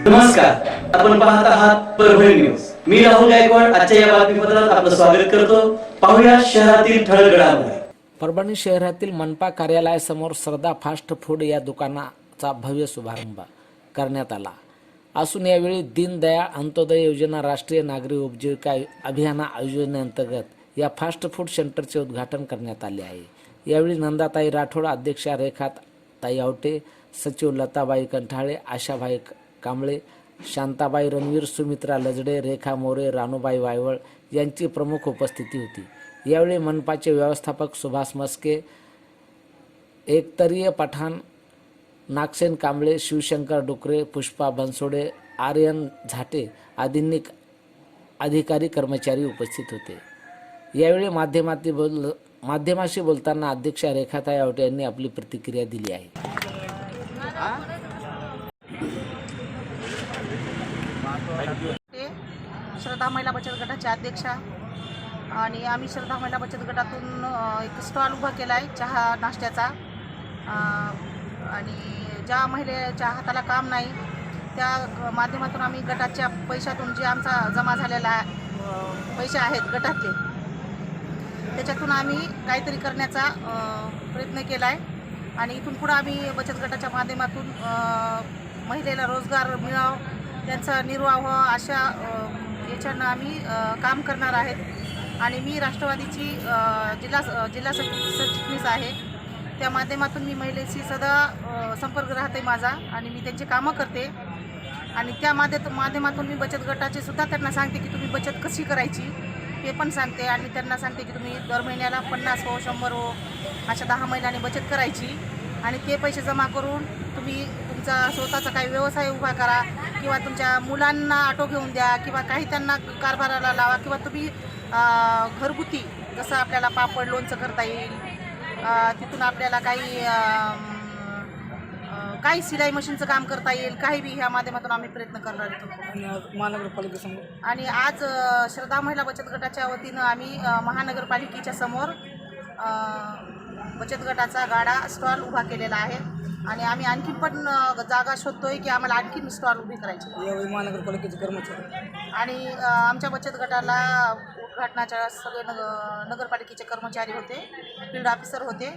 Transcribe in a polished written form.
नमस्कार, आपण पाहत आहात परभणी न्यूज। मी राहुल गायकवाड आजच्या या बातमीपत्रात आपलं स्वागत करतो। पाहूया शहरातील ठळक घडामोडी। परभणी शहरातील मनपा कार्यालयासमोर श्रद्धा फास्ट फूड या दुकानाचा भव्य शुभारंभ करण्यात आला असून यावेळी दीनदयाळ अंत्योदय योजना राष्ट्रीय नागरी उपजीविका अभियाना योजनेअंतर्गत या फास्ट फूड सेंटरचे उद्घाटन करण्यात आले आहे। यावेळी नंदाताई राठोड, अध्यक्षा रेखाताई आवटे, सचिव लताबाई कंठाळे, आशाबाई कांबळे, शांताबाई रणवीर, सुमित्रा लजडे, रेखा मोरे, रानूबाई वायवळ यांची प्रमुख उपस्थिती होती। यावेळी मनपाचे व्यवस्थापक सुभाष मस्के, एकतरीय पठाण, नागसेन कांबळे, शिवशंकर डुकरे, पुष्पा बनसोडे, आर्यन झाटे आदींनी अधिकारी कर्मचारी उपस्थित होते। यावेळी माध्यमाशी बोलताना अध्यक्षा रेखाताई आवटे यांनी आपली प्रतिक्रिया दिली आहे। श्रद्धा महिला बचत गटाच्या अध्यक्षा आणि आम्ही श्रद्धा महिला बचत गटातून एक स्टॉल उभा केला आहे चहा नाश्त्याचा। आणि ज्या महिलेच्या हाताला काम नाही त्या माध्यमातून आम्ही गटाच्या पैशातून जे आमचा जमा झालेला पैसे आहेत गटातले त्याच्यातून आम्ही काहीतरी करण्याचा प्रयत्न केला आहे। आणि इथून पुढं आम्ही बचत गटाच्या माध्यमातून महिलेला रोजगार मिळावा, त्यांचा निर्वाह व्हावा अशा याच्यानं आम्ही काम करणार आहेत। आणि मी राष्ट्रवादीची जिल्हा सरचिटणीस आहे। त्या माध्यमातून मी महिलेशी सदा संपर्क राहते माझा आणि मी त्यांची कामं करते। आणि त्या माध्यमातून मी बचत गटाचे सुद्धा त्यांना सांगते की तुम्ही बचत कशी करायची हे पण सांगते। आणि त्यांना सांगते की तुम्ही दर महिन्याला 50 हो 100 हो अशा 10 महिलांनी बचत करायची आणि ते पैसे जमा करून तुम्ही तुमचा स्वतःचा काही व्यवसाय उभा करा किंवा तुमच्या मुलांना ऑटो घेऊन द्या किंवा काही त्यांना कारभाराला लावा किंवा तुम्ही घरगुती जसं आपल्याला पापड लोणचं करता येईल, तिथून आपल्याला काही सिलाई मशीनचं काम करता येईल, काही बी ह्या माध्यमातून आम्ही प्रयत्न करणार आहोत महानगरपालिकेसमोर। आणि आज श्रद्धा महिला बचत गटाच्या वतीनं आम्ही महानगरपालिकेच्या समोर बचत गटाचा गाडा स्टॉल उभा केलेला आहे। आणि आम्ही आणखी पण जागा शोधतोय की आम्हाला आणखीन स्टॉल उभी करायची। यावेळी महानगरपालिकेचे कर्मचारी आणि आमच्या बचत गटाला उद्घाटनाच्या सगळे नगरपालिकेचे कर्मचारी होते, फील्ड ऑफिसर होते